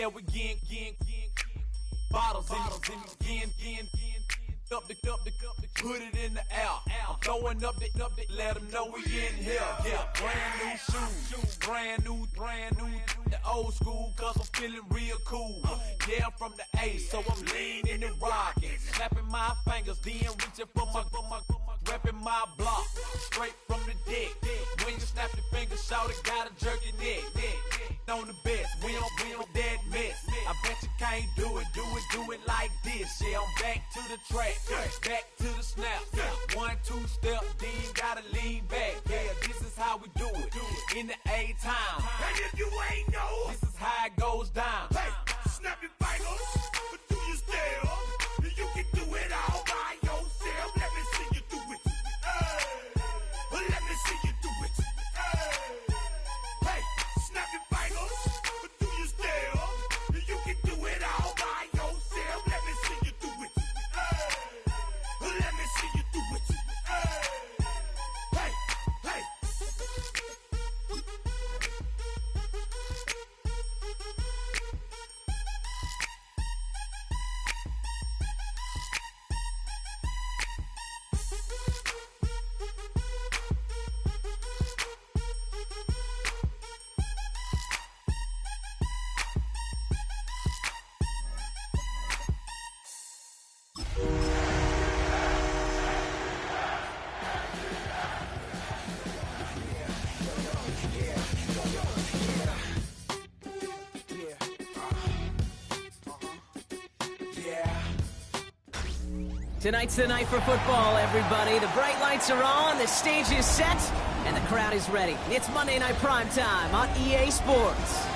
yeah, we again. Bottles in again. Up the cup, put it in the air. I'm throwing up the, let them know we in here. Yeah, brand new shoes, brand new, the old school, cause I'm feeling real cool. Yeah, I'm from the A, so I'm leaning and rocking, snapping my fingers, then reaching for my, repping my block, straight from the deck. When you snap your fingers, shout it, gotta jerk your neck. On the best, we don't that mess. I bet you can't do it like this. Yeah, I'm back to the track, back to the snap. 1, 2 step, then gotta lean back. Yeah, this is how we do it in the A-time. And if you ain't know, this is how it goes down. Hey, snap your fingers, but do you still? You can do it all by yourself. Let me see you do it. Hey, let me see you do it. Hey, snap your fingers, but do you still? You can do it all by yourself. Let me see you do it. Let me see you do it. Hey, hey. Tonight's the night for football, everybody. The bright lights are on, the stage is set, and the crowd is ready. It's Monday Night Primetime on EA Sports.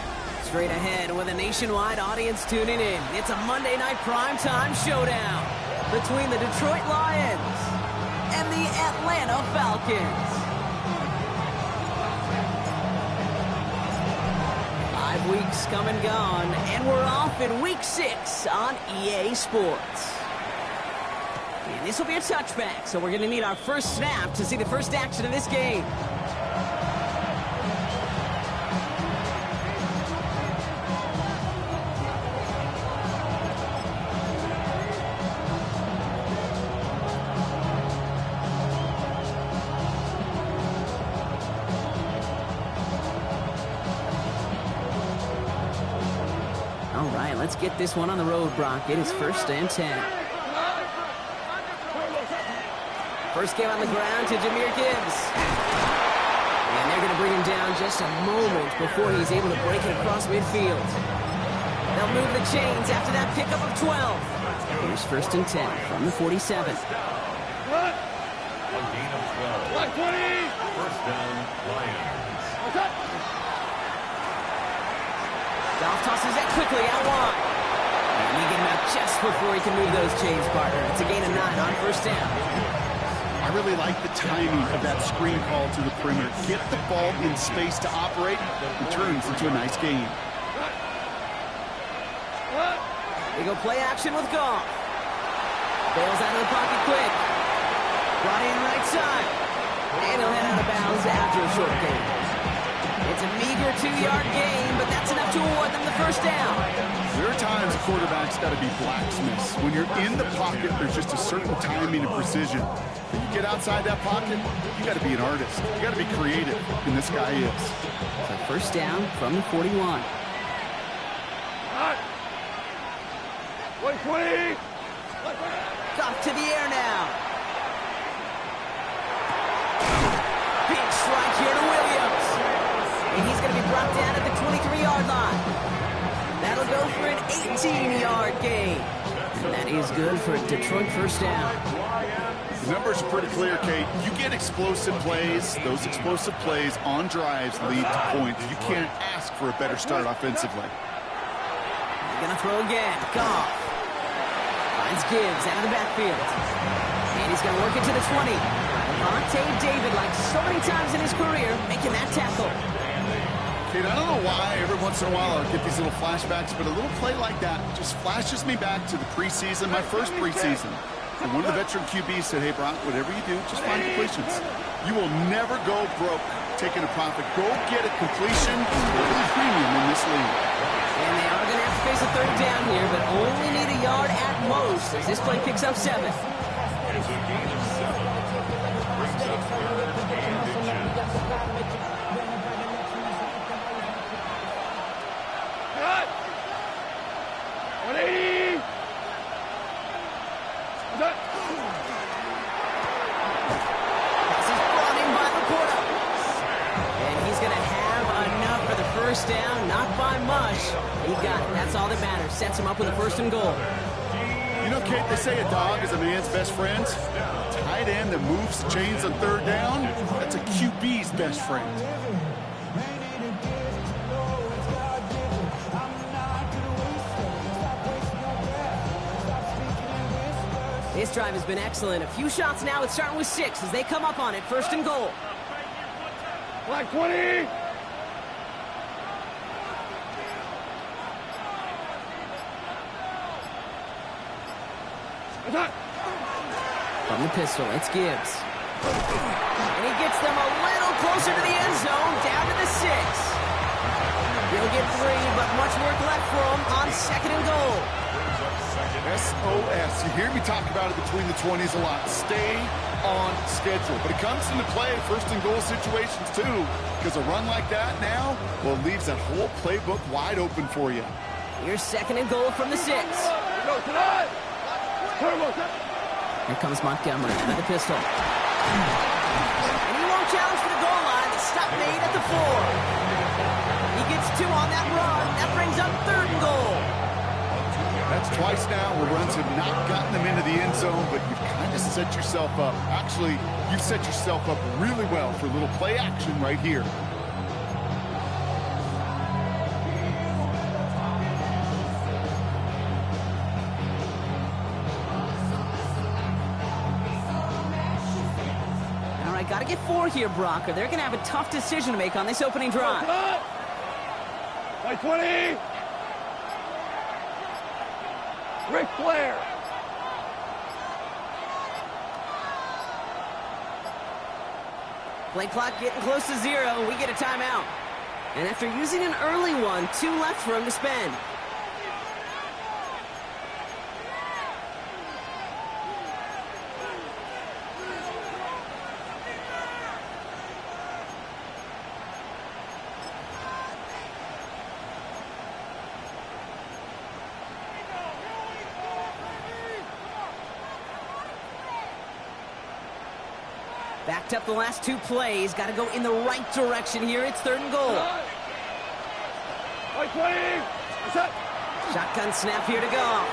Straight ahead with a nationwide audience tuning in, it's a Monday Night Primetime showdown between the Detroit Lions and the Atlanta Falcons. 5 weeks come and gone, and we're off in Week 6 on EA Sports. And this will be a touchback, so we're going to need our first snap to see the first action of this game. All right, let's get this one on the road, Brock. It is 1st and 10. First game on the ground to Jahmyr Gibbs. And they're going to bring him down just a moment before he's able to break it across midfield. They'll move the chains after that pickup of 12. Here's 1st and 10 from the 47. A gain of 12. 1st down, Lions. Goff tosses that quickly out wide. And they get him out just before he can move those chains, partner. It's a gain of 9 on 1st down. I really like the timing of that screen call to the perimeter. Get the ball in space to operate. It turns into a nice game. They go play action with Goff. Bails out of the pocket quick. Brought in right side. And he'll head out of bounds after a short gain. It's a meager 2-yard gain, but that's enough to award them the 1st down. There are times a quarterback's got to be blacksmiths. When you're in the pocket, there's just a certain timing and precision. When you get outside that pocket, you got to be an artist. You got to be creative, and this guy is. So 1st down from the 41. Goff to the air now. Big strike here to Williams. And he's going to be brought down at the 23-yard line. That'll go for an 18-yard gain. And that is good for a Detroit 1st down. The numbers are pretty clear, Kate. You get explosive plays. Those explosive plays on drives lead to points. You can't ask for a better start offensively. They're going to throw again. Goff finds Gibbs out of the backfield. And he's going to work it to the 20. Vontae David, like so many times in his career, making that tackle. Kate, I don't know why every once in a while I'll get these little flashbacks, but a little play like that just flashes me back to the preseason, my first preseason. And one of the veteran QBs said, hey, Brock, whatever you do, just find completions. You will never go broke taking a profit. Go get a completion, a premium in this league. And they are going to have to face a third down here, but only need a yard at most as this play picks up 7. It's a gain of 7. Brings up 3rd and inches. Cut! 180! Cut! This is brought in by Laporta. And he's going to have enough for the first down, not by much. He got it. That's all that matters. Sets him up with a 1st and goal. You know, Kate, they say a dog is a man's best friend. Tight end that moves the chains on 3rd down, that's a QB's best friend. This drive has been excellent. A few shots now. It's starting with 6 as they come up on it. 1st and goal. Black 20! Attack! From the pistol, it's Gibbs. And he gets them a little closer to the end zone, down to the 6. He'll get 3, but much work left for him on 2nd and goal. SOS. You hear me talk about it between the 20s a lot. Stay on schedule. But it comes into play 1st and goal situations too, because a run like that now, well, it leaves that whole playbook wide open for you. Here's 2nd and goal from the 6. Go tonight! Here comes Montgomery with the pistol. And he won't challenge for the goal line. The stop made at the 4. He gets 2 on that run. That brings up 3rd and goal. That's twice now where runs have not gotten them into the end zone, but you've kind of set yourself up. Actually, you've set yourself up really well for a little play action right here. Got to get 4 here, Brock, or they're going to have a tough decision to make on this opening drive. White 20! Ric Flair! Play clock getting close to 0. We get a timeout. And after using an early one, 2 left for him to spend. Backed up the last 2 plays. Got to go in the right direction here. It's 3rd and goal. White 20! Set! Shotgun snap here to go.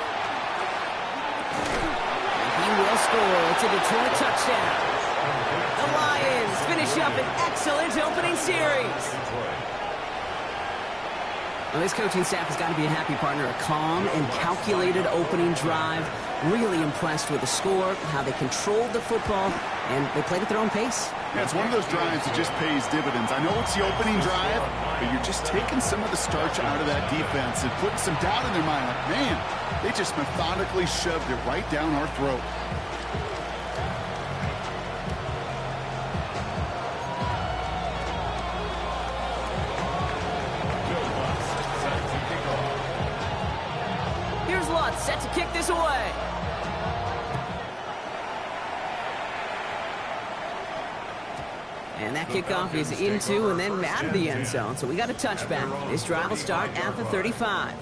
And he will score. It's a Detroit touchdown. The Lions finish up an excellent opening series. Well, this coaching staff has got to be a happy partner. A calm and calculated opening drive. Really impressed with the score, how they controlled the football, and they played at their own pace. Yeah, it's one of those drives that just pays dividends. I know it's the opening drive, but you're just taking some of the starch out of that defense and putting some doubt in their mind. Like, man, they just methodically shoved it right down our throat. Here's Lutz set to kick this away. And that kickoff is into and then out of the end zone. So we got a touchback. This drive will start at the 35.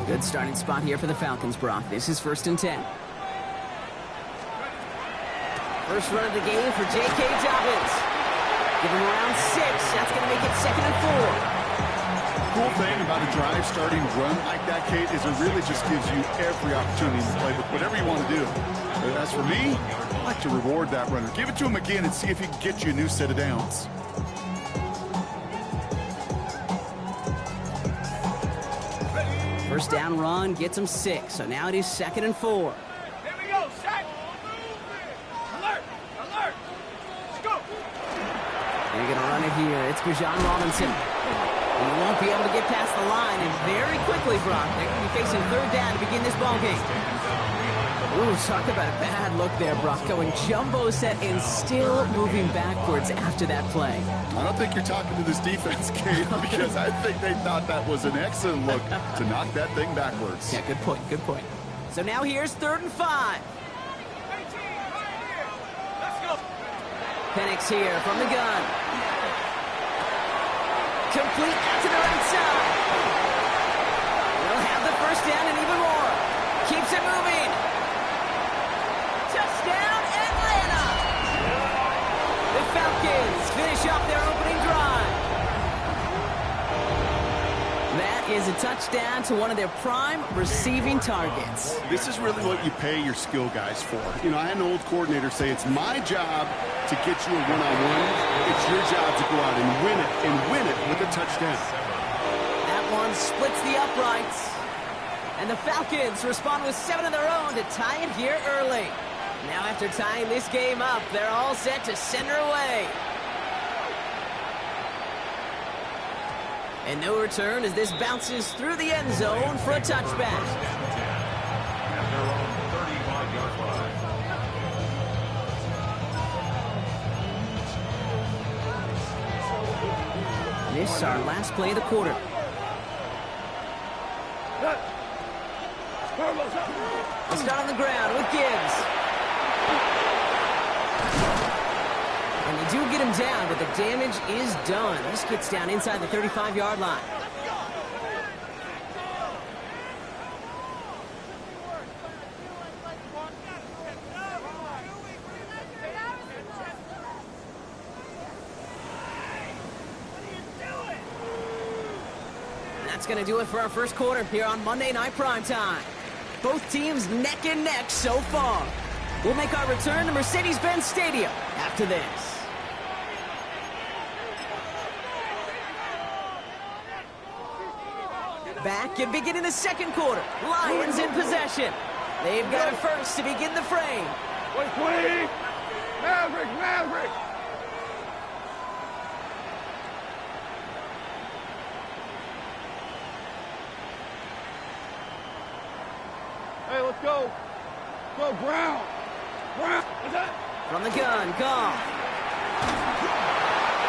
Good starting spot here for the Falcons, Brock. This is 1st and 10. First run of the game for J.K. Dobbins. Give him around 6. That's going to make it 2nd and 4. Cool thing about a drive starting run like that, Kate, is it really just gives you every opportunity to play with whatever you want to do. But as for me, I like to reward that runner. Give it to him again and see if he can get you a new set of downs. First down run gets him 6. So now it is 2nd and 4. Here we go, set! Alert! Alert! Let's go! They're going to run it here. It's Bijan Robinson. He won't be able to get past the line, and very quickly, Brock, they're going to be facing third down to begin this ballgame. Ooh, talk about a bad look there, Brock. Going jumbo set and still moving backwards after that play. I don't think you're talking to this defense, Kate, because I think they thought that was an excellent look to knock that thing backwards. Yeah, good point, good point. So now here's 3rd and 5. Penix here from the gun. Complete out to the right side. They'll have the first down and even more. Keeps it moving. Touchdown, Atlanta! The Falcons finish off their opening drive. That is a touchdown to one of their prime receiving targets. This is really what you pay your skill guys for. You know, I had an old coordinator say it's my job to get you a one-on-one. It's your job to go out and win it with a touchdown. That one splits the uprights. And the Falcons respond with 7 of their own to tie it here early. Now after tying this game up, they're all set to send her away. And no return as this bounces through the end zone for a touchback. At their own 35-yard line. This is our last play of the quarter. Let's start on the ground with Gibbs. And they do get him down, but the damage is done. This gets down inside the 35-yard line. That's going to do it for our first quarter here on Monday Night Primetime. Both teams neck and neck so far. We'll make our return to Mercedes-Benz Stadium after this. Back and beginning the second quarter. Lions in possession. They've got it first to begin the frame. 20! Maverick! Hey, let's go. Go, Brown. From the gun, Goff.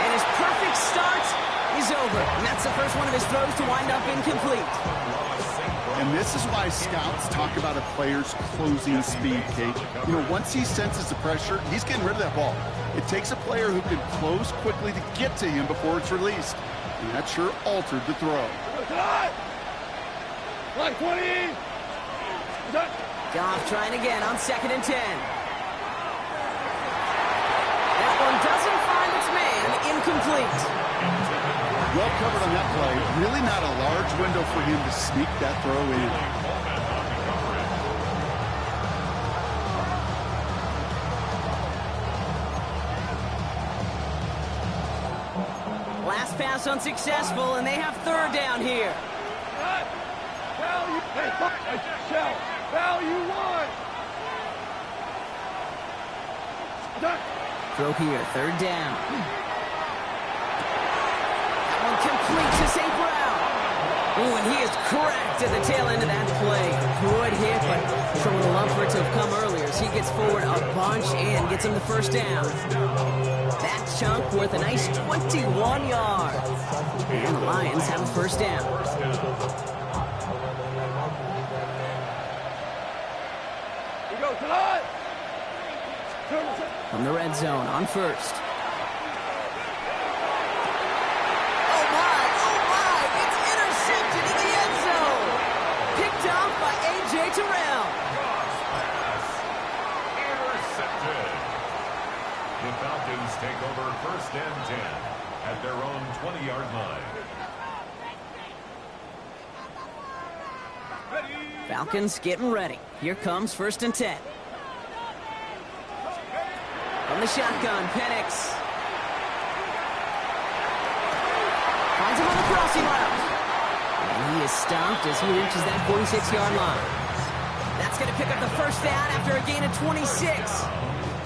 And his perfect start is over. And that's the first one of his throws to wind up incomplete. And this is why scouts talk about a player's closing speed, Kate. You know, once he senses the pressure, he's getting rid of that ball. It takes a player who can close quickly to get to him before it's released. And that sure altered the throw. Like 20! Goff trying again on 2nd and 10. That one doesn't find its man. Incomplete. Well covered on that play. Really not a large window for him to sneak that throw in. Last pass unsuccessful, and they have 3rd down here. Value one. Throw here, 3rd down. That one complete to St. Brown. Oh, and he is cracked at the tail end of that play. Good hit, but showing a love for it to have come earlier as he gets forward a bunch and gets him the 1st down. That chunk worth a nice 21 yards. And the Lions have a 1st down. From the red zone on 1st. Oh my, it's intercepted in the end zone. Picked off by A.J. Terrell. Intercepted. The Falcons take over 1st and 10 at their own 20-yard line. Falcons getting ready. Here comes 1st and 10. From the shotgun, Penix. Finds him on the crossing route. And he is stopped as he reaches that 46-yard line. That's going to pick up the 1st down after a gain of 26.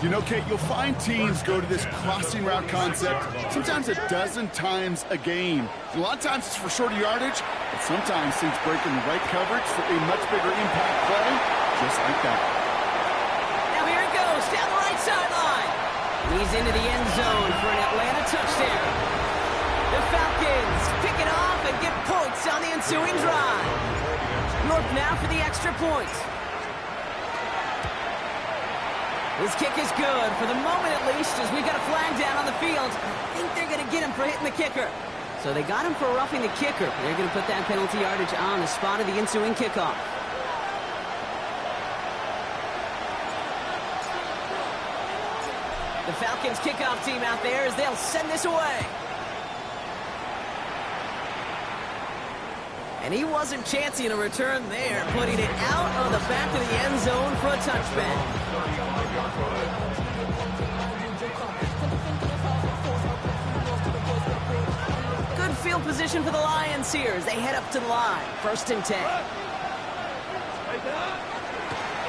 You know, Kate, you'll find teams go to this crossing route concept sometimes a dozen times a game. A lot of times it's for shorter yardage, but sometimes teams break in the right coverage for a much bigger impact play, just like that. Now here he goes, down the right sideline. He's into the end zone for an Atlanta touchdown. The Falcons pick it off and get points on the ensuing drive. North now for the extra point. His kick is good, for the moment at least, as we've got a flag down on the field. I think they're going to get him for hitting the kicker. So they got him for roughing the kicker. They're going to put that penalty yardage on the spot of the ensuing kickoff. The Falcons kickoff team out there as they'll send this away. And he wasn't chancing a return there, putting it out on the back of the end zone for a touchback. Good field position for the Lions here as they head up to the line. 1st and 10.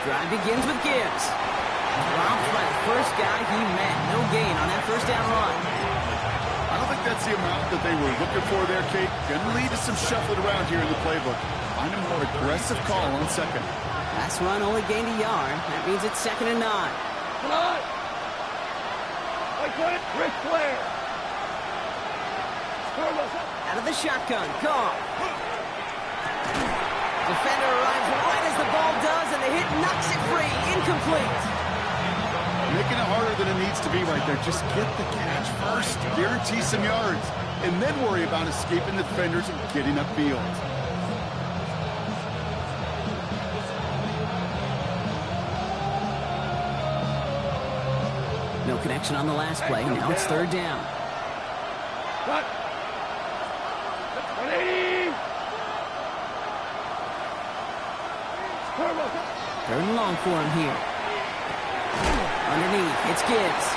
Drive begins with Gibbs. Dropped by the first guy he met. No gain on that first down run. I don't think that's the amount that they were looking for there, Kate. Going to lead to some shuffling around here in the playbook. Find a more aggressive call on second. Last run only gained a yard. That means it's 2nd and 9. Come on! Like what? Ric Flair! Out of the shotgun. Goff. Defender arrives right as the ball does, and the hit knocks it free. Incomplete. Making it harder than it needs to be right there. Just get the catch first. Guarantee some yards. And then worry about escaping the defenders and getting upfield. No connection on the last play. Now it's 3rd down. Cut! 180! 3rd and long for him here. Underneath, it's Gibbs.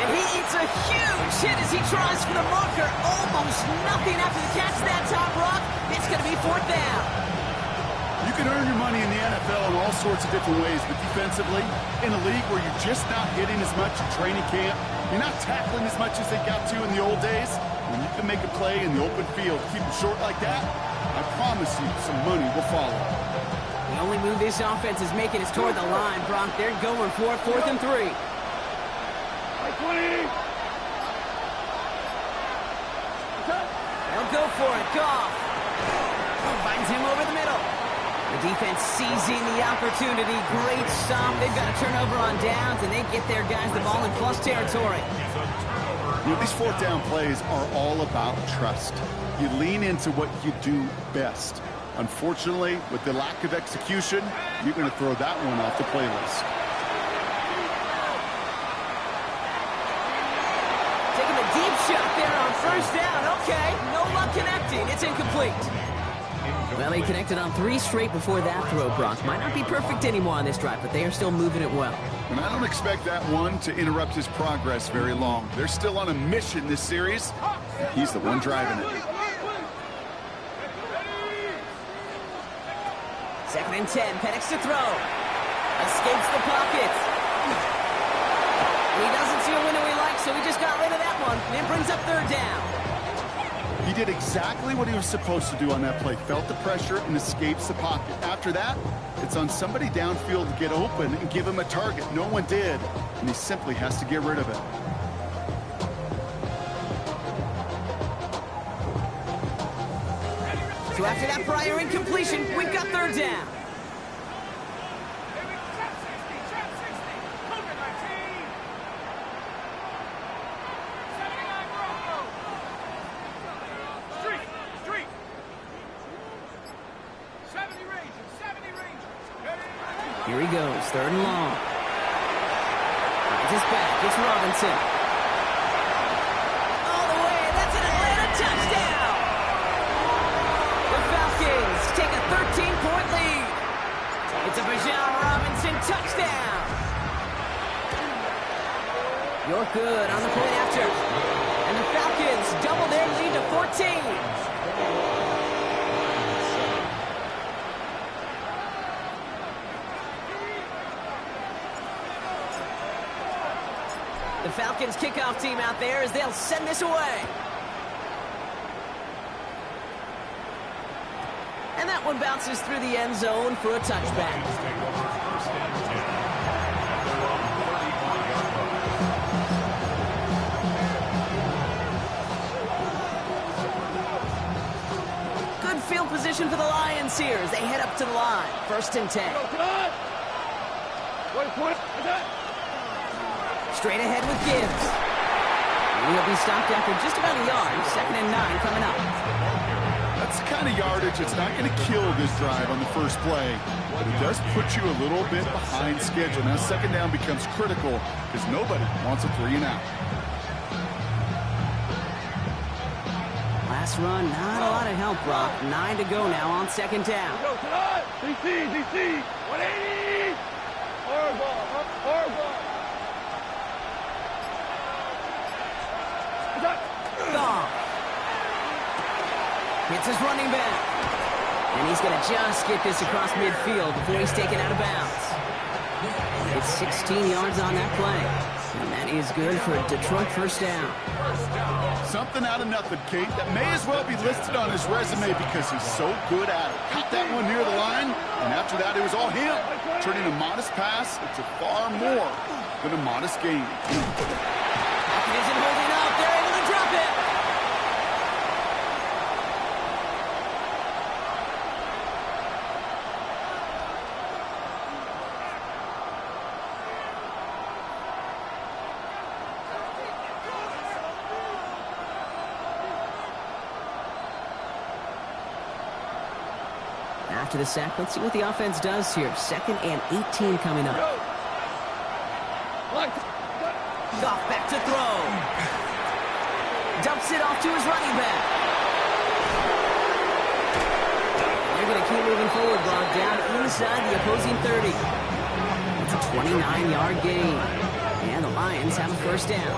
And he eats a huge hit as he tries for the marker. Almost nothing after the catch that top rock. It's going to be 4th down. You can earn your money in the NFL in all sorts of different ways, but defensively, in a league where you're just not hitting as much in training camp, you're not tackling as much as they got to in the old days, when you can make a play in the open field, keep them short like that, I promise you some money will follow. The only move this offense is making is toward the line, Brock. They're going for it, 4th and 3. Like 20! They'll go for it. Goff finds him over the middle. The defense seizing the opportunity. Great stop. They've got a turnover on downs, and they get their guys the ball in plus territory. You know, these 4th down plays are all about trust. You lean into what you do best. Unfortunately, with the lack of execution, you're going to throw that one off the playlist. Taking a deep shot there on 1st down. Okay, no luck connecting. It's incomplete. Well, he connected on 3 straight before that throw, Brock. Might not be perfect anymore on this drive, but they are still moving it well. And I don't expect that one to interrupt his progress very long. They're still on a mission this series. He's the one driving it. 2nd and 10. Penix to throw. Escapes the pocket. He doesn't see a window he likes, so he just got rid of that one. And it brings up 3rd down. He did exactly what he was supposed to do on that play. Felt the pressure and escapes the pocket. After that, it's on somebody downfield to get open and give him a target. No one did, and he simply has to get rid of it. So after that prior incompletion, we've got 3rd down. Here he goes, 3rd and long. Finds his back, it's Robinson. All the way, that's an Atlanta touchdown! The Falcons take a 13-point lead. It's a Bijan Robinson touchdown. You're good on the point after. And the Falcons double their lead to 14. The Falcons kickoff team out there as they'll send this away. And that one bounces through the end zone for a touchback. Good field position for the Lions here as they head up to the line. 1st and 10. Straight ahead with Gibbs. He'll be stopped after just about a yard. 2nd and 9 coming up. That's the kind of yardage it's not going to kill this drive on the first play, but it does put you a little bit behind schedule. Now 2nd down becomes critical because nobody wants a 3 and out. Last run, not a lot of help, Brock. 9 to go now on 2nd down. DC, 180! Horrible. Goff hits his running back. And he's going to just get this across midfield before he's taken out of bounds. It's 16 yards on that play. And that is good for a Detroit 1st down. Something out of nothing, Kate. That may as well be listed on his resume because he's so good at it. Caught that one near the line, and after that, it was all him. Turning a modest pass into far more than a modest gain. Pocket isn't holding up. They're able to drop it. After the sack, let's see what the offense does here. 2nd and 18 coming up. Goff back to throw. Dumps it off to his running back. They're going to keep moving forward, Brock, down inside the opposing 30. It's a 29-yard gain. And the Lions have a 1st down.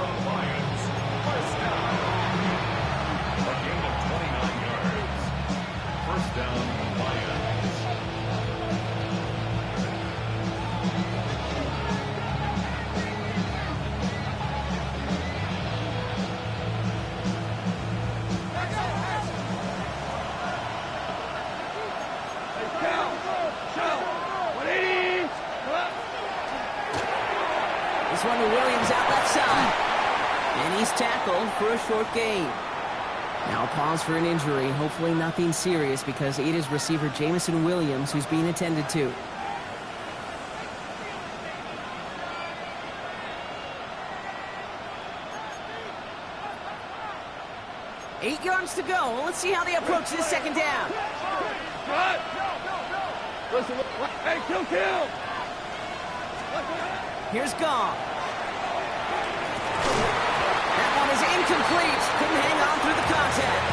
A gain of 29 yards. 1st down, Lions. This one to Williams out left side. And he's tackled for a short gain. Now pause for an injury. Hopefully nothing serious because it is receiver Jamison Williams who's being attended to. Eight yards to go. Well, let's see how they approach this 2nd down. Hey, kill! Here's Goff. That one is incomplete. Couldn't hang on through the contact.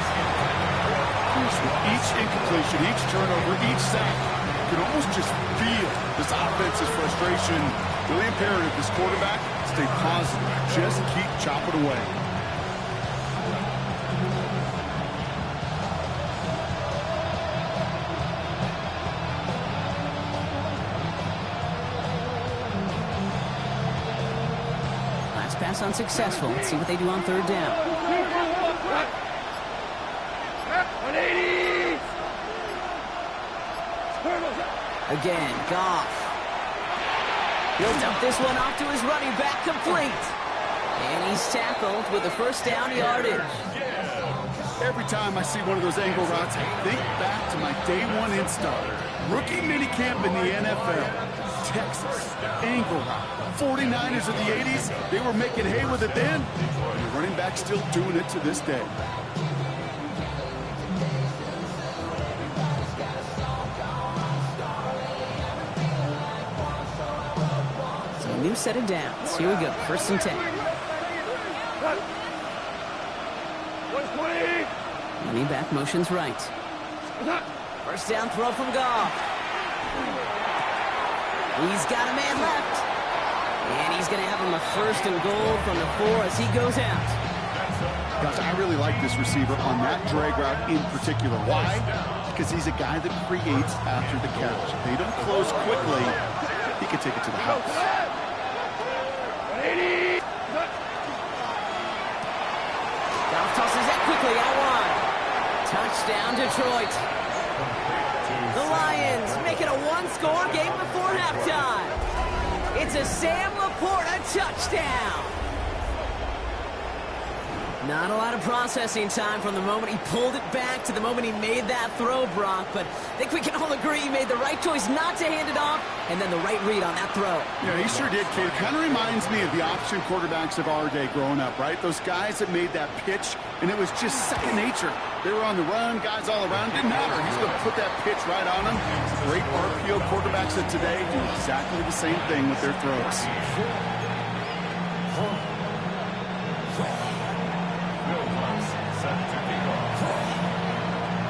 With each incompletion, each turnover, each sack, you can almost just feel this offense's frustration. Really imperative, this quarterback, stay positive. Just keep chopping away. Pass unsuccessful. Let's see what they do on 3rd down. 180! Again, Goff. He'll dump this one off to his running back, complete. And he's tackled with a 1st down yardage. Every time I see one of those angle routes, I think back to my day 1 install. Rookie minicamp in the NFL. Texas, angle route. 49ers of the 80s, they were making hay with it then. And the running back still doing it to this day. So a new set of downs. Here we go, 1st and 10. Running back motions right. 1st down throw from Goff. He's got a man left. And he's going to have him a 1st and goal from the 4 as he goes out. Guys, I really like this receiver on that drag route in particular. Why? Because he's a guy that creates after the catch. If they don't close quickly, he can take it to the house. Touchdown, Detroit. The Lions make it a one-score game before halftime. It's a Sam Laporta touchdown. Not a lot of processing time from the moment he pulled it back to the moment he made that throw, Brock. But I think we can all agree he made the right choice not to hand it off, and then the right read on that throw. Yeah, he sure did, kid. Kind of reminds me of the option quarterbacks of our day growing up, right? Those guys that made that pitch, and it was just second nature. They were on the run, guys all around. Didn't matter. He's going to put that pitch right on them. Great RPO quarterbacks of today do exactly the same thing with their throws.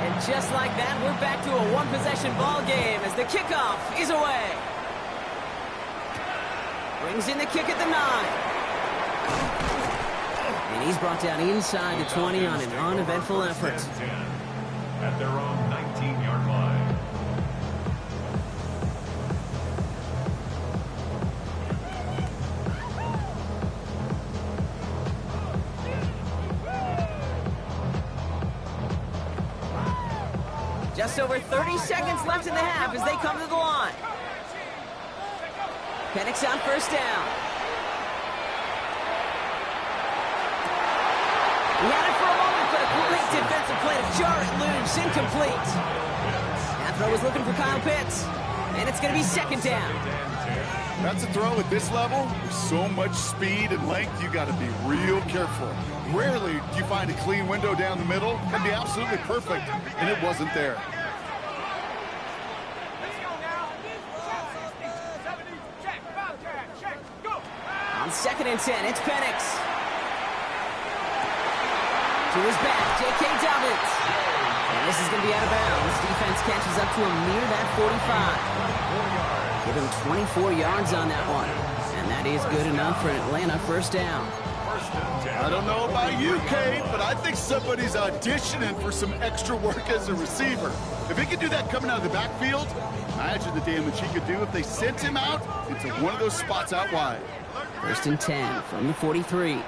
And just like that, we're back to a one-possession ball game as the kickoff is away. Brings in the kick at the 9. And he's brought down inside the 20 on an uneventful effort. At their own 19-yard line. Just over 30 seconds left in the half as they come to the line. Penix on first down. He had it for a moment, but a great defensive play to jar it loose. Incomplete. That throw was looking for Kyle Pitts. And it's going to be second down. That's a throw at this level. With so much speed and length, you got to be real careful. Rarely do you find a clean window down the middle. It'd be absolutely perfect, and it wasn't there. On 2nd and 10, it's Penix. To his back, J.K. Dobbins. And this is going to be out of bounds. Defense catches up to him near that 45. Give him 24 yards on that one. And that is good enough for an Atlanta first down. I don't know about you, Kate, but I think somebody's auditioning for some extra work as a receiver. If he could do that coming out of the backfield, imagine the damage he could do if they sent him out into one of those spots out wide. 1st and 10 from the 43.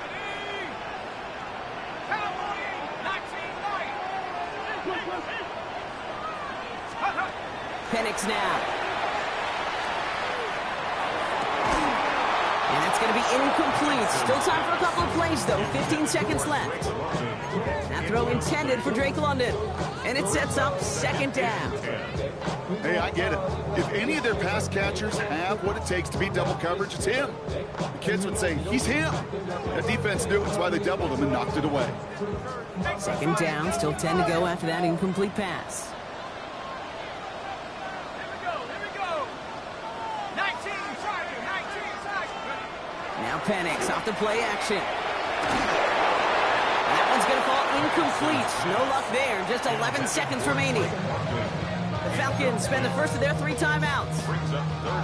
Penix now. And that's going to be incomplete. Still time for a couple of plays, though. 15 seconds left. That throw intended for Drake London. And it sets up second down. Hey, I get it. If any of their pass catchers have what it takes to beat double coverage, it's him. The kids would say, he's him. That defense knew it's why they doubled him and knocked it away. Second down, still 10 to go after that incomplete pass. Now Penix off the play action. That one's going to fall incomplete. No luck there. Just 11 seconds remaining. The Falcons spend the first of their 3 timeouts.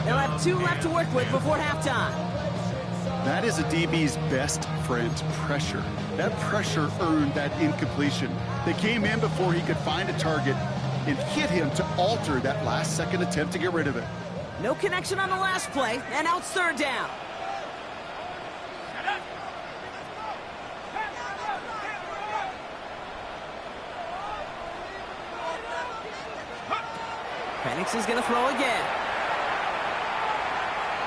They'll have 2 left to work with before halftime. That is a DB's best friend, pressure. That pressure earned that incompletion. They came in before he could find a target and hit him to alter that last-second attempt to get rid of it. No connection on the last play, and now it's 3rd down. Penix is going to throw again.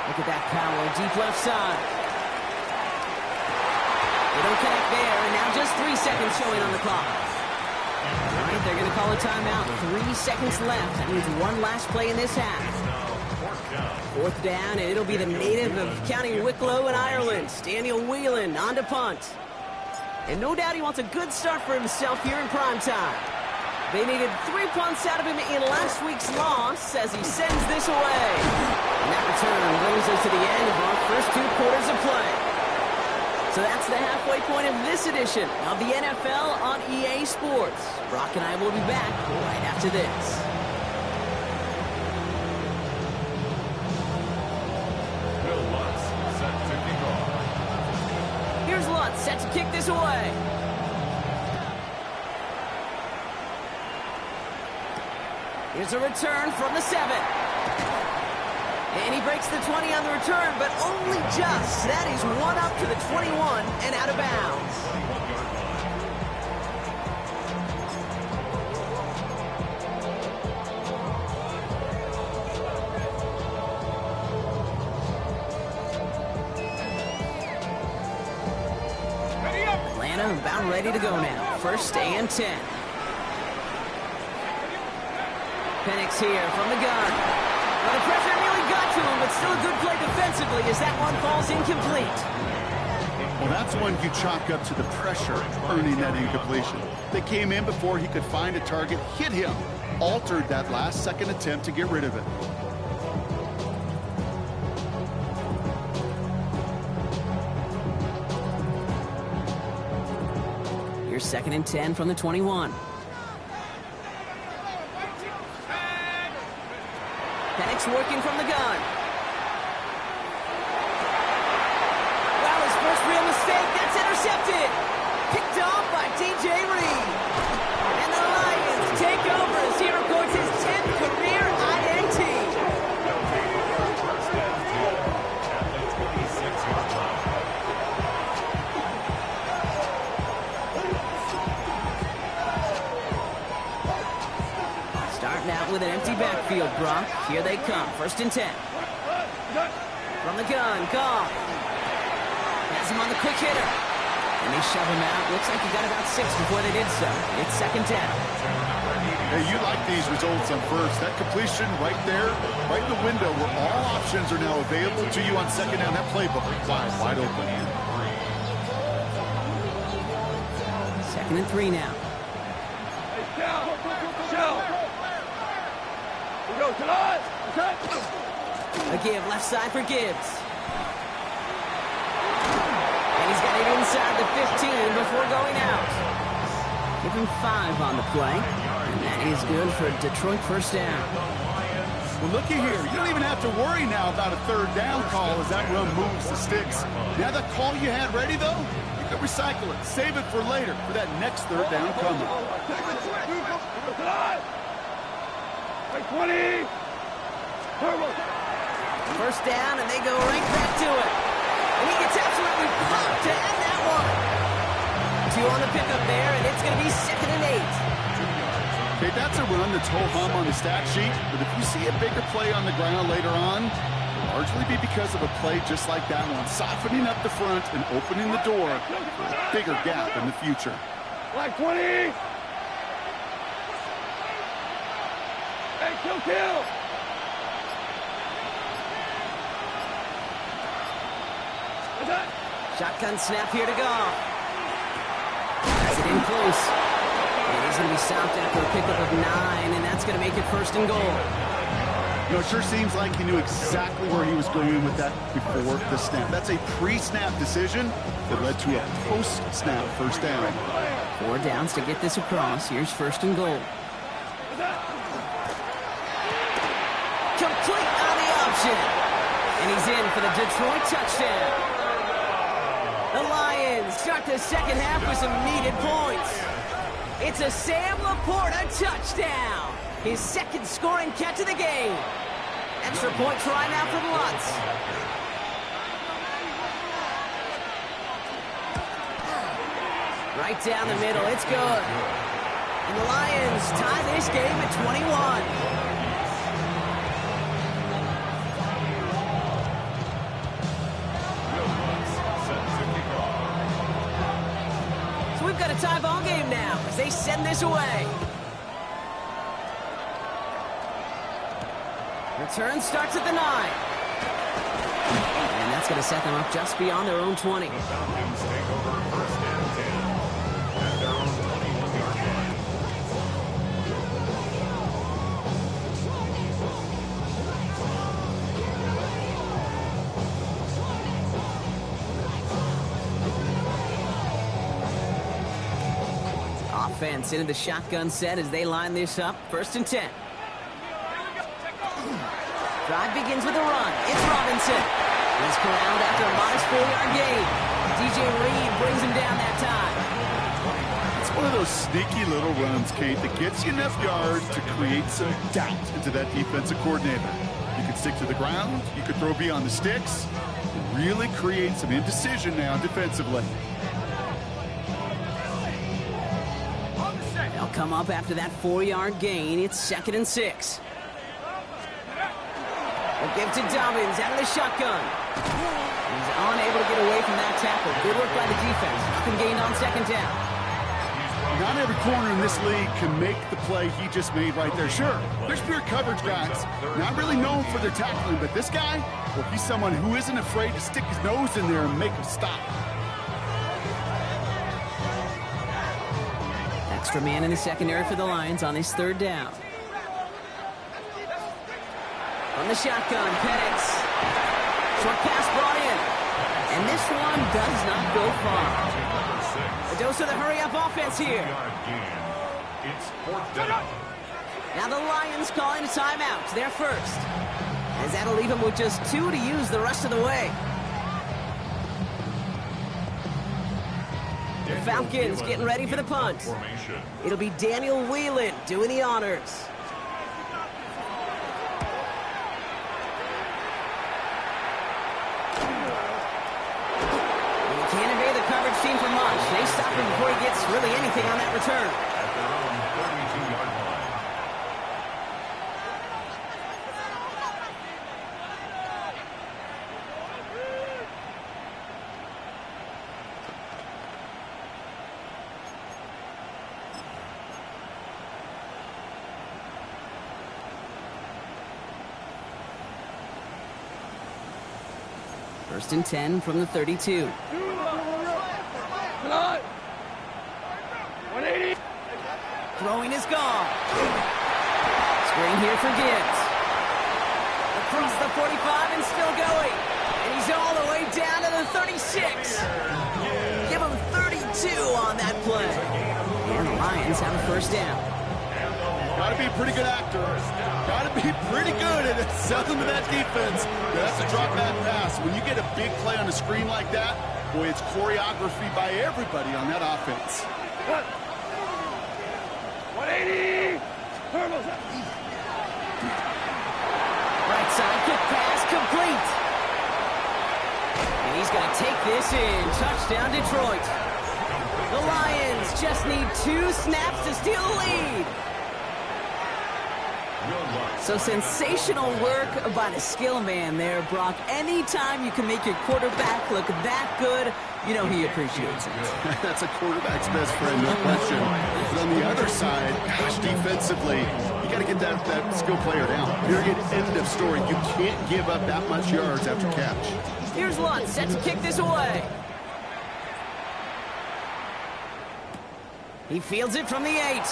Look at that power, deep left side. They don't connect there, and now just 3 seconds showing on the clock. All right, they're going to call a timeout. 3 seconds left. That means one last play in this half. 4th down, and it'll be the native of County Wicklow in Ireland, Daniel Whelan, on to punt. And no doubt he wants a good start for himself here in prime time. They needed 3 punts out of him in last week's loss as he sends this away. And that return brings us to the end of our first 2 quarters of play. So that's the halfway point of this edition of the NFL on EA Sports. Brock and I will be back right after this. Will Lutz set to kick off. Here's Lutz set to kick this away. Here's a return from the 7. And he breaks the 20 on the return, but only just. That is one up to the 21 and out of bounds. Atlanta about ready to go now. 1st and 10. Penix here from the gun. Well, the pressure nearly got to him, but still a good play defensively as that one falls incomplete. Well, that's one you chalk up to the pressure earning that incompletion. They came in before he could find a target, hit him, altered that last second attempt to get rid of it. Here's 2nd and 10 from the 21. Penix working from the gun. Well, his first real mistake, that's intercepted. Picked off by DJ Reed. And the Lions take over as he records his 10th career INT. First and 10 at the 26-yard line. Starting out with an empty backfield, Brock. Here they come. 1st and 10. From the gun, Goff. Has him on the quick hitter. And they shove him out. Looks like he got about 6 before they did so. It's 2nd down. Hey, you like these results on first. That completion right there, right in the window where all options are now available to you on 2nd down. That playbook wide open. 2nd and 3 now. A give left side for Gibbs. And he's got it inside the 15 before going out. Give him 5 on the play. And that is good for a Detroit 1st down. Well, looky here. You don't even have to worry now about a 3rd down call as that run moves the sticks. Now that call you had ready, though, you can recycle it. Save it for later for that next 3rd down coming. 20. 1st down, and they go right back to it. And he gets absolutely pumped to end that one. 2 on the pickup there, and it's going to be 2nd and 8. Okay, that's a run that's ho-hum on the stat sheet, but if you see a bigger play on the ground later on, it'll largely be because of a play just like that one, softening up the front and opening the door for a bigger gap in the future. Black 20. Hey, kill. Shotgun snap here to go. Has it in close. And he's going to be stopped after a pickup of 9, and that's going to make it 1st and goal. You know, it sure seems like he knew exactly where he was going with that before the snap. That's a pre-snap decision that led to a post-snap 1st down. 4 downs to get this across. Here's 1st and goal. Complete on the option. And he's in for the Detroit touchdown. The Lions start the 2nd half with some needed points. It's a Sam Laporta touchdown. His 2nd scoring catch of the game. Extra point try now for the Lutz. Right down the middle, it's good. And the Lions tie this game at 21. We've got a tie ball game now as they send this away. Return starts at the 9. And that's going to set them up just beyond their own 20. The Falcons take over 1st and 10 at their own 21-yard line. Offense into the shotgun set as they line this up. 1st and 10. Drive begins with a run. It's Robinson. He's corralled after a modest 4-yard gain. DJ Reed brings him down that time. It's one of those sneaky little runs, Kate, that gets you enough yards to create some doubt into that defensive coordinator. You can stick to the ground. You could throw beyond the sticks. And really create some indecision now defensively. They'll come up after that 4-yard gain. It's 2nd and 6. A give to Dobbins out of the shotgun. He's unable to get away from that tackle. Good work by the defense. Nothing gained on second down. Not every corner in this league can make the play he just made right there. Sure, there's pure coverage guys, not really known for their tackling, but this guy, well, he's someone who isn't afraid to stick his nose in there and make a stop. Extra man in the secondary for the Lions on this third down. On the shotgun, Penix. Short pass brought in. And this one does not go far. A dose of the hurry-up offense here. It's fourth down. Now the Lions calling a timeout. They're first. As that'll leave them with just 2 to use the rest of the way. The Falcons getting ready for the punt. It'll be Daniel Whelan doing the honors. Can't evade the coverage team for much. They stop him before he gets really anything on that return. At their own 32-yard line. First and 10 from the 32. Throwing is gone. Screen here for Gibbs. Across the 45 and still going. And he's all the way down to the 36. Give him 32 on that play. And the Lions have a first down. Got to be a pretty good actor. Got to be pretty good at selling to that defense. That's a drop back pass. When you get a big play on a screen like that, boy, it's choreography by everybody on that offense. 180. Right side, quick pass, complete. And he's going to take this in. Touchdown, Detroit. The Lions just need 2 snaps to steal the lead. So sensational work by the skill man there, Brock. Anytime you can make your quarterback look that good, you know he appreciates it. That's a quarterback's best friend, no question. But on the other side, gosh, defensively, you got to get that skill player down. Period, end of story. You can't give up that much yards after catch. Here's Lutz, set to kick this away. He fields it from the 8.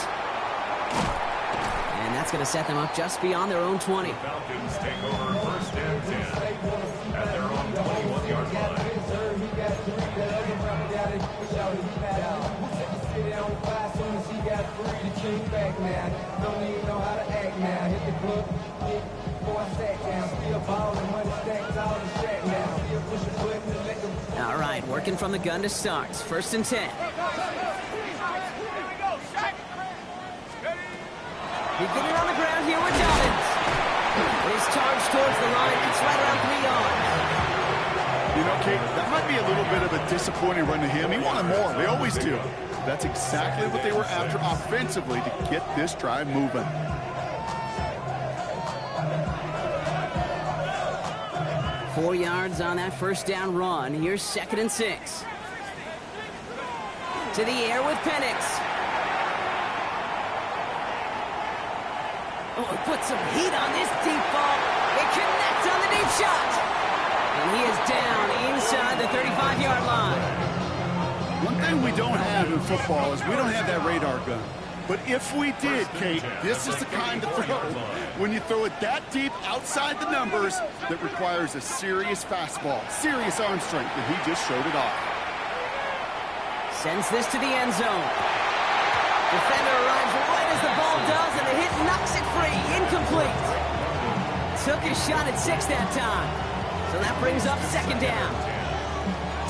And that's going to set them up just beyond their own 20. The Falcons take over first and 10 at their own 21-yard line. All right, working from the gun to start. First and 10. Beginning on the ground here with Dobbins. His charge towards the line. It's right around 3 yards. You know, Kate, that might be a little bit of a disappointing run to him. He wanted more. They always do. That's exactly what they were after offensively to get this drive moving. Four yards on that first down run. Here's second and 6. To the air with Penix. Oh, put some heat on this deep ball. It connects on the deep shot. And he is down inside the 35-yard line. One thing we don't have in football is we don't have that radar gun. But if we did, Kate, this is the kind of throw, when you throw it that deep outside the numbers, that requires a serious fastball, serious arm strength, and he just showed it off. Sends this to the end zone. Defender arrives right as the ball does, and the hit knocks it free. Incomplete. Took his shot at 6 that time. So that brings up second down.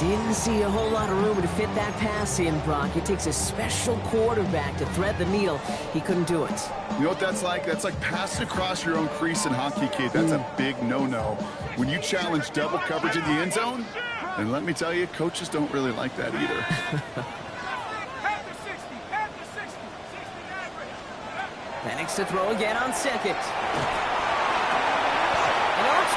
Didn't see a whole lot of room to fit that pass in, Brock. It takes a special quarterback to thread the needle. He couldn't do it. You know what that's like? That's like passing across your own crease in hockey, Kate. That's a big no-no. When you challenge double coverage in the end zone, and let me tell you, coaches don't really like that either. Penix to throw again on second. An arch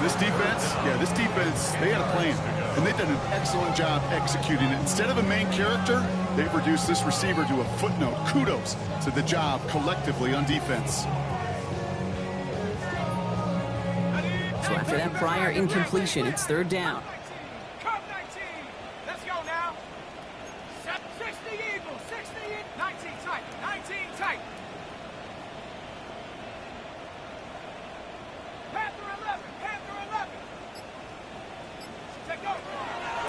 This defense, they had a plan, and they've done an excellent job executing it. Instead of a main character, they've reduced this receiver to a footnote. Kudos to the job collectively on defense. So after that prior incompletion, it's third down. Cup 19. Let's go now. 60 Eagles. 60 19 tight. 19 tight. Panther 11. Panther 11. Take over.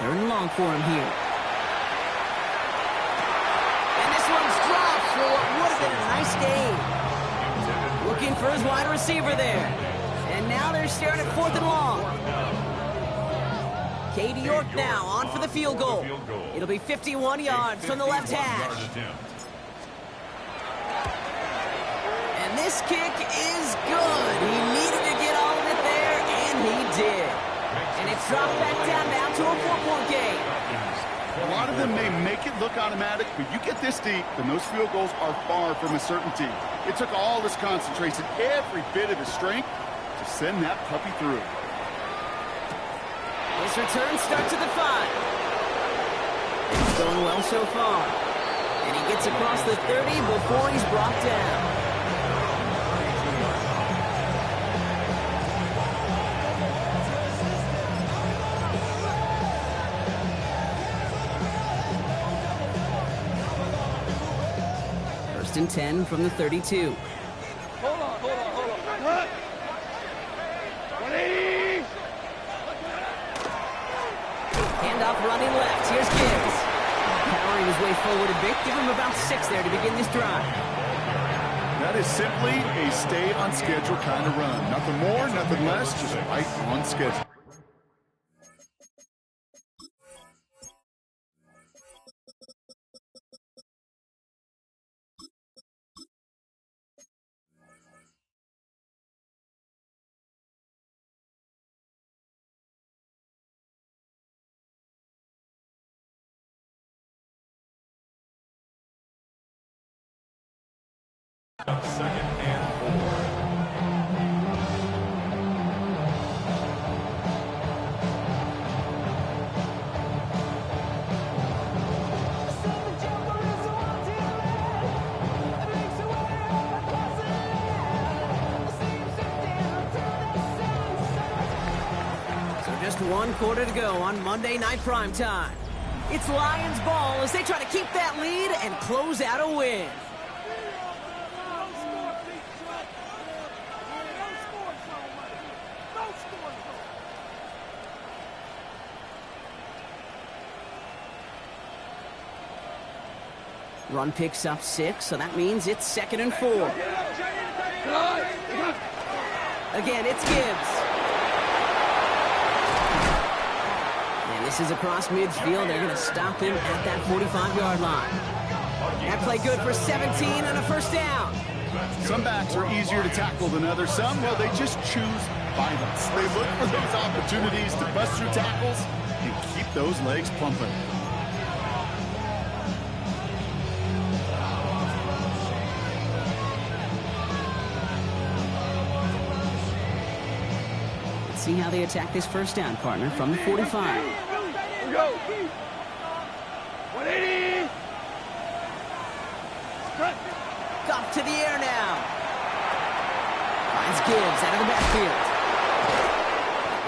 Third and long for him here. And this one's dropped for what would have been a nice gain. Looking for his wide receiver there. And now they're staring at fourth and long. Katie York now on for the field goal. It'll be 51 yards from the left hash. And this kick is good. He needed to get all of it there, and he did. And it's dropped back down now to a 4-point game. A lot of them may make it look automatic, but you get this deep, and those field goals are far from a certainty. It took all his concentration, every bit of his strength, to send that puppy through. His return starts at the 5. It's going well so far. And he gets across the 30 before he's brought down. First and 10 from the 32. Hold on. What? 180. Handoff running left. Here's Gibbs. Powering his way forward a bit. Give him about 6 there to begin this drive. That is simply a stay on schedule kind of run. Nothing more, nothing less, just right on schedule. Second and 4. So just 1 quarter to go on Monday Night Primetime. It's Lions ball as they try to keep that lead and close out a win. Run picks up 6, so that means it's 2nd and 4. Again, it's Gibbs. And this is across midfield. They're going to stop him at that 45-yard line. That play good for 17 and a first down. Some backs are easier to tackle than others. Some, well, they just choose violence. They look for those opportunities to bust through tackles and keep those legs pumping. See how they attack this first down, partner, from the 45. Here we go. 180. Up to the air now. Finds Gibbs out of the backfield.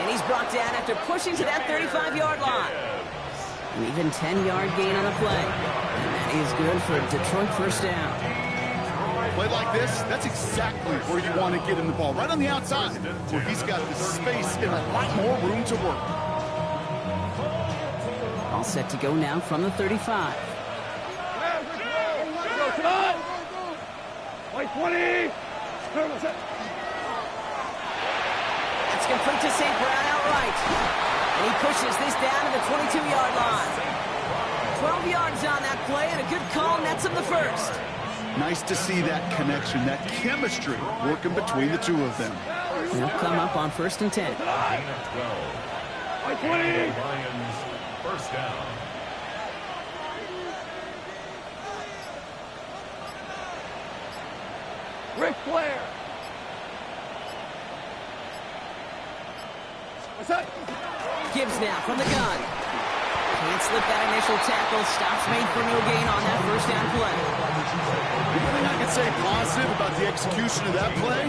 And he's brought down after pushing to that 35-yard line. An even 10-yard gain on the play. And that is good for a Detroit first down. Play like this, that's exactly where you want to get him the ball, right on the outside, where he's got the space and a lot more room to work. All set to go now from the 35. Come on. Like 20. That's complete to St. Brown outright. And he pushes this down to the 22-yard line. 12 yards on that play and a good call nets him the first. Nice to see that connection, that chemistry working between the two of them. They'll come up on 1st and 10. 12. Lions, first down. Ric Flair. Gibbs now from the gun. Can't slip that initial tackle. Stops made for no gain on that first down play. The only thing I can say positive about the execution of that play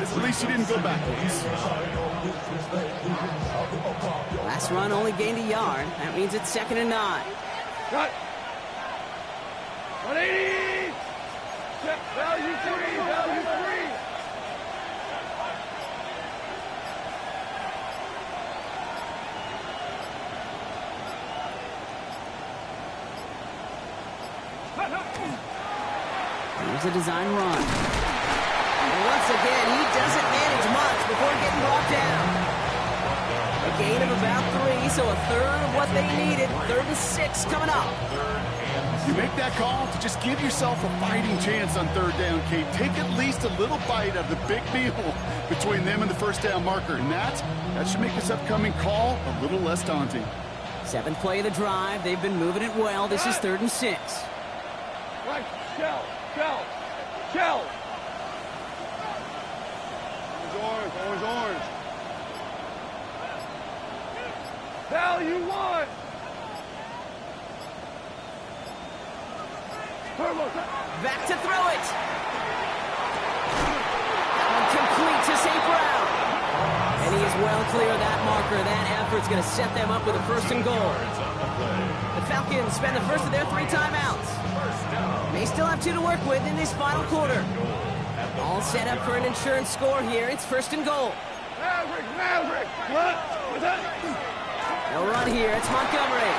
is at least he didn't go backwards. Last run only gained a yard. That means it's 2nd and 9. Cut. 180. Value 3. Value 3. Here's a design run. And once again, he doesn't manage much before getting brought down. A gain of about 3, so a third of what they needed. 3rd and 6 coming up. You make that call to just give yourself a fighting chance on 3rd down, Kate. Take at least a little bite of the big meal between them and the first down marker. And that should make this upcoming call a little less daunting. 7th play of the drive. They've been moving it well. This is 3rd and 6. Right. Shell. Shell. Always orange. Value 1. Back to throw it. That one complete to St. Brown. And he is well clear of that marker. That effort's going to set them up with a 1st and goal. The Falcons spend the first of their 3 timeouts. They still have 2 to work with in this final quarter. All set up for an insurance score here. It's 1st and goal. Maverick. What? What's that? They'll run here. It's Montgomery.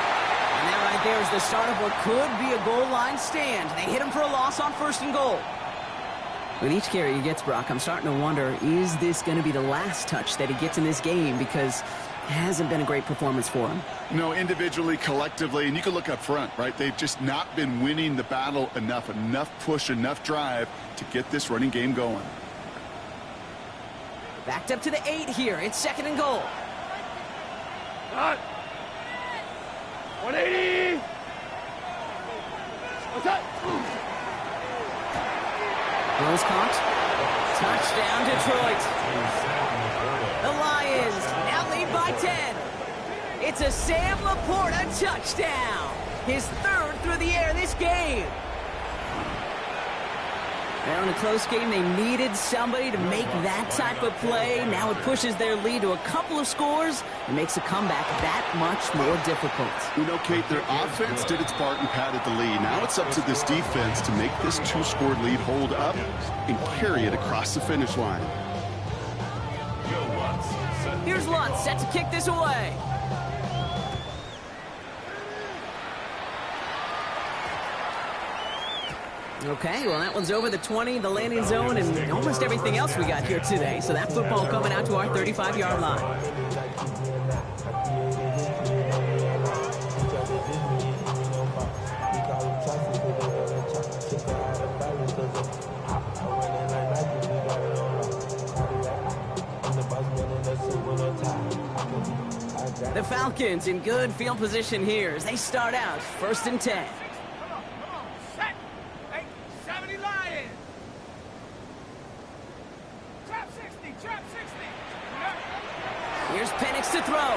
And that right there is the start of what could be a goal line stand. They hit him for a loss on 1st and goal. With each carry he gets, Brock, I'm starting to wonder, is this going to be the last touch that he gets in this game? Because it hasn't been a great performance for him. No, individually, collectively, and you can look up front, right? They've just not been winning the battle enough push, enough drive to get this running game going. Backed up to the 8 here. It's 2nd and goal. Cut. 180. What's that? Rose caught. Touchdown, Detroit. The Lions now lead by 10. It's a Sam Laporta touchdown. His 3rd through the air this game. Now in a close game, they needed somebody to make that type of play. Now it pushes their lead to a couple of scores and makes a comeback that much more difficult. You know, Kate, their offense did its part and padded the lead. Now it's up to this defense to make this 2-score lead hold up and carry it across the finish line. Here's Lutz set to kick this away. Okay, well, that one's over the 20, the landing zone, and almost everything else we got here today. So that football coming out to our 35-yard line. The Falcons in good field position here as they start out 1st and 10. Here's Penix to throw.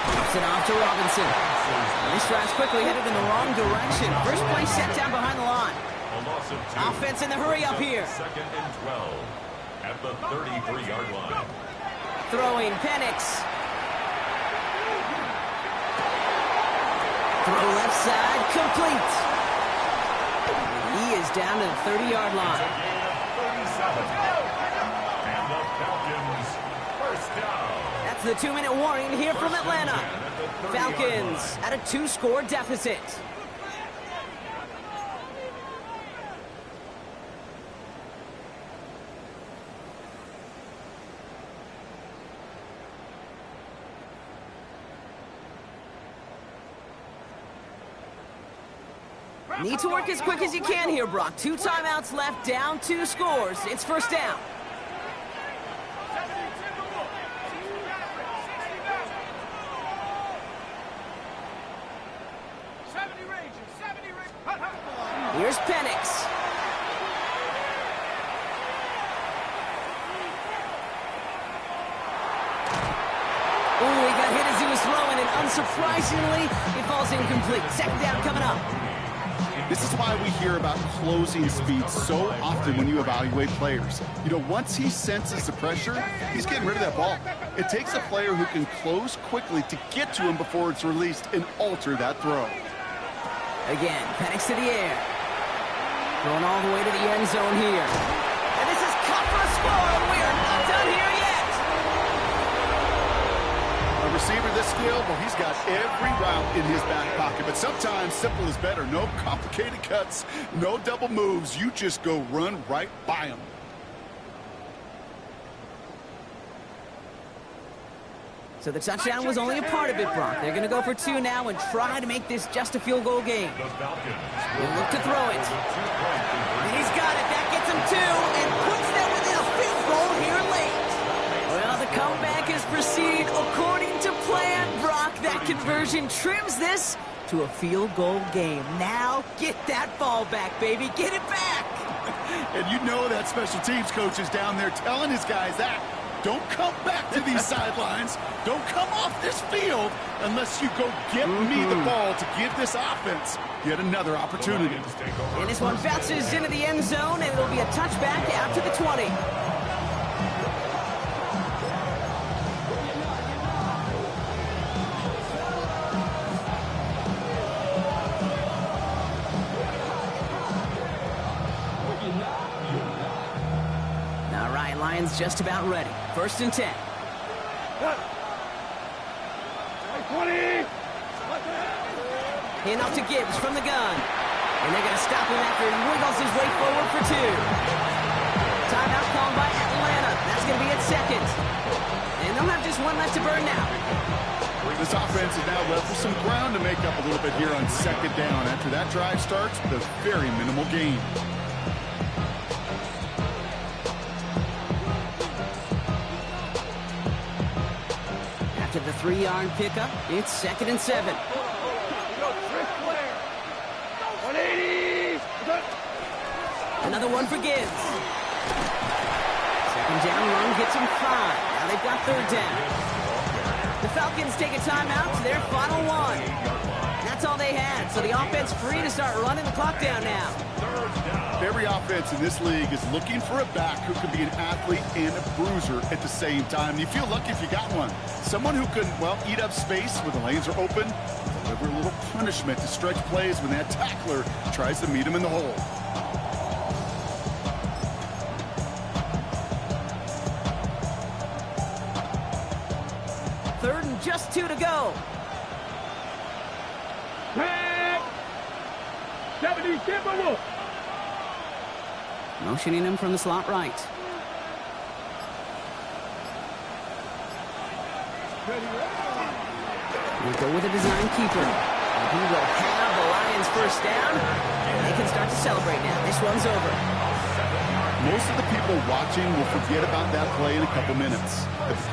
Drops it off to Robinson. This drive's quickly headed in the wrong direction. First play set down behind the line. Offense in the hurry up here. 2nd and 12 at the 33-yard line. Throwing Penix. Throw left side, complete. He is down to the 30-yard line. And the Falcons first down. That's the 2-minute warning here from Atlanta. Falcons at a 2-score deficit. Need to work as quick as you can here, Brock. 2 timeouts left, down 2 scores. It's 1st down. Here's Penix. surprisingly, it falls incomplete. Second down coming up. This is why we hear about closing speed so often when you evaluate players. You know, once he senses the pressure, he's getting rid of that ball. It takes a player who can close quickly to get to him before it's released and alter that throw. Again, Penix to the air. Going all the way to the end zone here. And this is caught for a score, and we are not done here yet. A receiver this skilled, well, he's got every route in his back pocket. But sometimes simple is better. No complicated cuts, no double moves. You just go run right by him. So the touchdown was only a part of it, Brock. They're going to go for 2 now and try to make this just a field goal game. We'll look to throw it. He's got it. That gets him 2 and puts them within a field goal here late. Well, the comeback has proceeded according to plan, Brock. That conversion trims this to a field goal game. Now get that ball back, baby. Get it back. And you know that special teams coach is down there telling his guys that. Don't come back to these sidelines. Don't come off this field unless you go get me the ball to give this offense yet another opportunity. And this one bounces into the end zone, and it'll be a touchback out to the 20. All right, Lions just about ready. 1st and 10. 20. Hand off to Gibbs from the gun. And they're going to stop him after he wiggles his way forward for 2. Timeout called by Atlanta. That's going to be its 2nd. And they'll have just 1 left to burn now. This offense is now left with some ground to make up a little bit here on 2nd down. After that drive starts with a very minimal gain. After the 3-yard pickup, it's 2nd and 7. 180. Another one for Gibbs. 2nd down run gets him 5. Now they've got 3rd down. The Falcons take a timeout to their final 1. That's all they had, so the offense free to start running the clock down now. Every offense in this league is looking for a back who can be an athlete and a bruiser at the same time. You feel lucky if you got one. Someone who can, well, eat up space when the lanes are open, deliver a little punishment to stretch plays when that tackler tries to meet him in the hole. Third and just 2 to go. 70, Timberwolves. Motioning him from the slot right. We'll go with a design keeper. And he will have the Lions 1st down. And they can start to celebrate now. This one's over. Most of the people watching will forget about that play in a couple minutes. But the coach